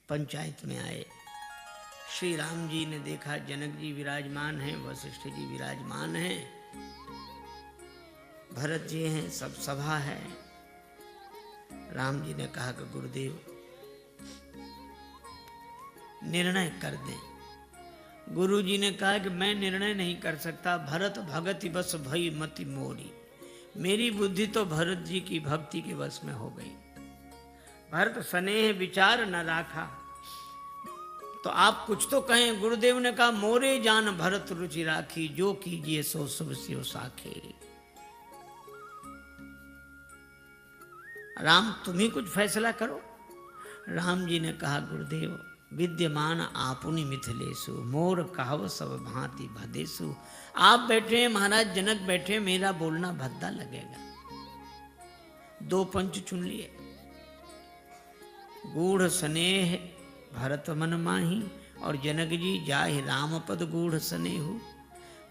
पंचायत में आए। श्री राम जी ने देखा जनक जी विराजमान हैं, वशिष्ठ जी विराजमान हैं, भरत जी हैं, सब सभा है। राम जी ने कहा कि गुरुदेव निर्णय कर दें। गुरु जी ने कहा कि मैं निर्णय नहीं कर सकता, भरत भगति बस भई मति मोरी। मेरी बुद्धि तो भरत जी की भक्ति के वश में हो गई। भरत स्नेह विचार न राखा, तो आप कुछ तो कहें। गुरुदेव ने कहा मोरे जान भरत रुचि राखी, जो कीजिए सो शुभ स्यो साखे। राम तुम ही कुछ फैसला करो। राम जी ने कहा गुरुदेव विद्यमान आपुनि मिथिलेशु, मोर कहव सब भांति भदेशु। आप बैठे हैं, महाराज जनक बैठे, मेरा बोलना भद्दा लगेगा। 2 पंच चुन लिए। गूढ़ स्नेह भरत मन माही, और जनक जी जाहि राम पद गूढ़ स्नेहु।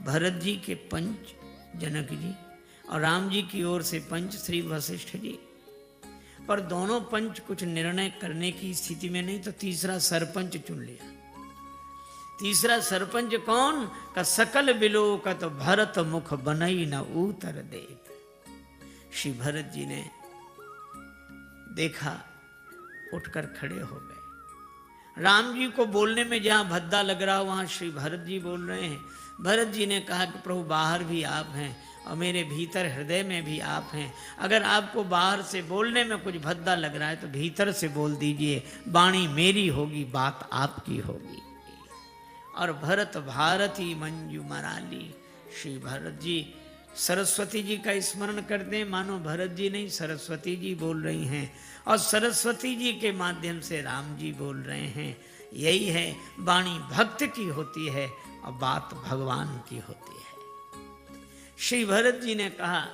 भरत जी के पंच जनक जी, और राम जी की ओर से पंच श्री वशिष्ठ जी। पर दोनों पंच कुछ निर्णय करने की स्थिति में नहीं, तो तीसरा सरपंच चुन लिया। तीसरा सरपंच कौन? का सकल बिलोकत भरत मुख बनई न उतर देत। श्री भरत जी ने देखा, उठकर खड़े हो गए। राम जी को बोलने में जहां भद्दा लग रहा, वहां श्री भरत जी बोल रहे हैं। भरत जी ने कहा कि प्रभु बाहर भी आप हैं और मेरे भीतर हृदय में भी आप हैं। अगर आपको बाहर से बोलने में कुछ भद्दा लग रहा है तो भीतर से बोल दीजिए, वाणी मेरी होगी, बात आपकी होगी। और भरत भारती मंजू मराली। श्री भरत जी सरस्वती जी का स्मरण करते हैं, मानो भरत जी नहीं सरस्वती जी बोल रही हैं, और सरस्वती जी के माध्यम से राम जी बोल रहे हैं। यही है, वाणी भक्त की होती है और बात भगवान की होती है। श्री भरत जी ने कहा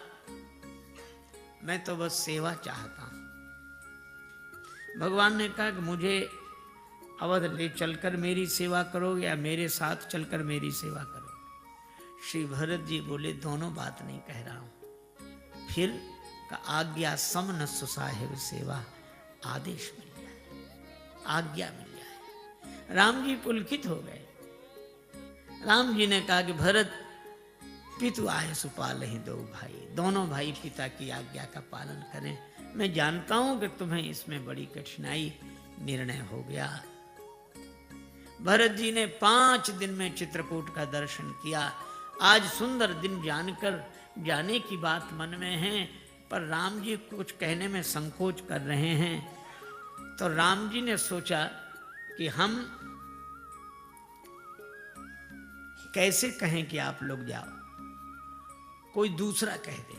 मैं तो बस सेवा चाहता हूं। भगवान ने कहा कि मुझे अवध ले चलकर मेरी सेवा करो या मेरे साथ चलकर मेरी सेवा करो। श्री भरत जी बोले दोनों बात नहीं कह रहा हूं। फिर का आज्ञा समन सुसाहिब सेवा, आदेश मिल जाए, आज्ञा मिल जाए। राम जी पुलकित हो गए। राम जी ने कहा कि भरत पितु आए सुपाल ही दो भाई, दोनों भाई पिता की आज्ञा का पालन करें। मैं जानता हूं कि तुम्हें इसमें बड़ी कठिनाई, निर्णय हो गया। भरत जी ने 5 दिन में चित्रकूट का दर्शन किया। आज सुंदर दिन जानकर जाने की बात मन में है, पर राम जी कुछ कहने में संकोच कर रहे हैं। तो राम जी ने सोचा कि हम कैसे कहें कि आप लोग जाओ, कोई दूसरा कह दे।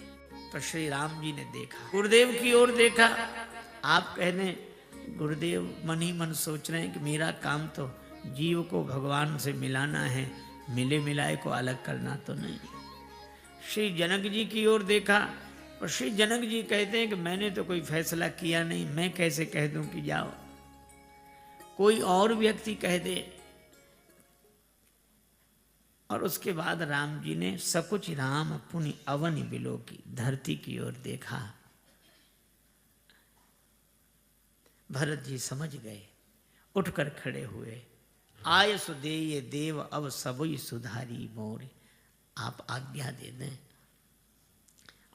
तो श्री राम जी ने देखा, गुरुदेव की ओर देखा। आप कह दें, गुरुदेव मन ही मन सोच रहे हैं कि मेरा काम तो जीव को भगवान से मिलाना है, मिले मिलाए को अलग करना तो नहीं। श्री जनक जी की ओर देखा, और श्री जनक जी कहते हैं कि मैंने तो कोई फैसला किया नहीं, मैं कैसे कह दूं कि जाओ। कोई और व्यक्ति कह दे। और उसके बाद राम जी ने सकुच राम पुनि अवनि बिलो की, धरती की ओर देखा। भरत जी समझ गए, उठकर खड़े हुए। आय सुदेय देव अब सबुई सुधारी मोर। आप आज्ञा दे दें,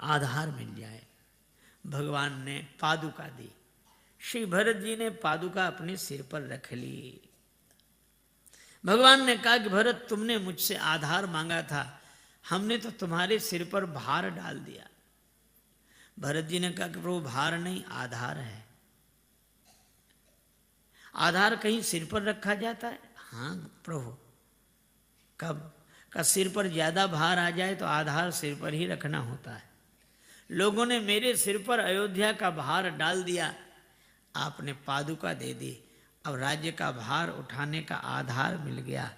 आधार मिल जाए। भगवान ने पादुका दी। श्री भरत जी ने पादुका अपने सिर पर रख ली। भगवान ने कहा कि भरत तुमने मुझसे आधार मांगा था, हमने तो तुम्हारे सिर पर भार डाल दिया। भरत जी ने कहा कि प्रभु भार नहीं, आधार है। आधार कहीं सिर पर रखा जाता है? हाँ प्रभु। कब का सिर पर ज्यादा भार आ जाए तो आधार सिर पर ही रखना होता है। लोगों ने मेरे सिर पर अयोध्या का भार डाल दिया, आपने पादुका दे दी। अब राज्य का भार उठाने का आधार मिल गया।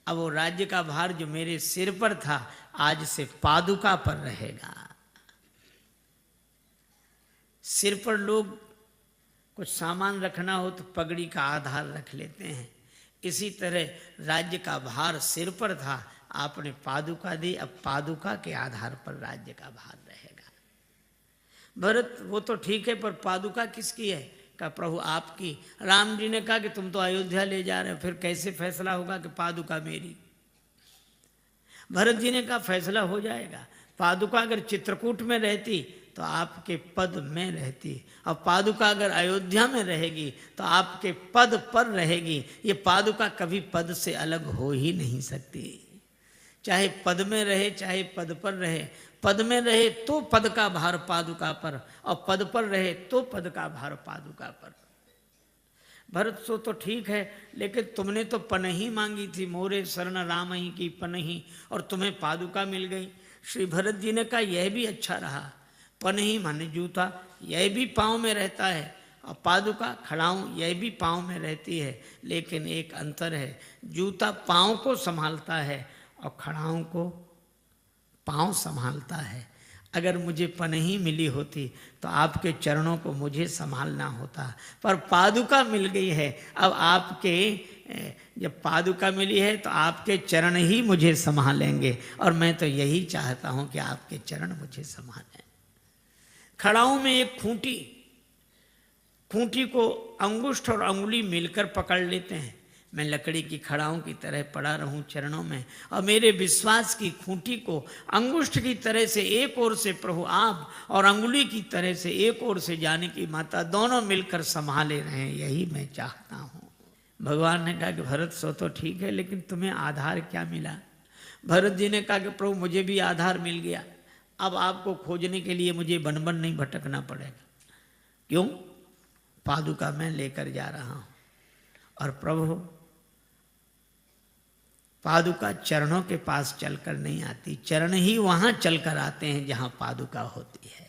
अब वो राज्य का भार जो मेरे सिर पर था, आज से पादुका पर रहेगा। सिर पर लोग कुछ सामान रखना हो तो पगड़ी का आधार रख लेते हैं। इसी तरह राज्य का भार सिर पर था, आपने पादुका दी, अब पादुका के आधार पर राज्य का भार रहेगा। भरत वो तो ठीक है, पर पादुका किसकी है? कहा प्रभु आपकी। राम जी ने कहा कि तुम तो अयोध्या ले जा रहे हो, फिर कैसे फैसला होगा कि पादुका मेरी। भरत जी ने कहा फैसला हो जाएगा, पादुका अगर चित्रकूट में रहती तो आपके पद में रहती, और पादुका अगर अयोध्या में रहेगी तो आपके पद पर रहेगी। ये पादुका कभी पद से अलग हो ही नहीं सकती, चाहे पद में रहे चाहे पद पर रहे। पद में रहे तो पद का भार पादुका पर, और पद पर रहे तो पद का भार पादुका पर। भरत सो तो ठीक है, लेकिन तुमने तो पनही मांगी थी, मोरे शरण राम ही की पनही, और तुम्हें पादुका मिल गई। श्री भरत जी ने कहा यह भी अच्छा रहा, पनही माने जूता, यह भी पाँव में रहता है, और पादुका खड़ाऊँ यह भी पाँव में रहती है, लेकिन एक अंतर है, जूता पाँव को संभालता है और खड़ाऊँ को पाँव संभालता है। अगर मुझे पनही मिली होती तो आपके चरणों को मुझे संभालना होता, पर पादुका मिल गई है, अब आपके जब पादुका मिली है तो आपके चरण ही मुझे संभालेंगे, और मैं तो यही चाहता हूं कि आपके चरण मुझे संभालें। खड़ाऊं में एक खूंटी, खूंटी को अंगुष्ठ और अंगुली मिलकर पकड़ लेते हैं। मैं लकड़ी की खड़ाऊं की तरह पड़ा रहूं चरणों में, और मेरे विश्वास की खूंटी को अंगुष्ठ की तरह से एक ओर से प्रभु आप और अंगुली की तरह से एक ओर से जानकी माता दोनों मिलकर संभाले रहें, यही मैं चाहता हूं। भगवान ने कहा कि भरत सो तो ठीक है, लेकिन तुम्हें आधार क्या मिला। भरत जी ने कहा कि प्रभु मुझे भी आधार मिल गया, अब आपको खोजने के लिए मुझे वन वन नहीं भटकना पड़ेगा। क्यों? पादुका मैं लेकर जा रहा हूं, और प्रभु पादुका चरणों के पास चलकर नहीं आती, चरण ही वहां चलकर आते हैं जहां पादुका होती है।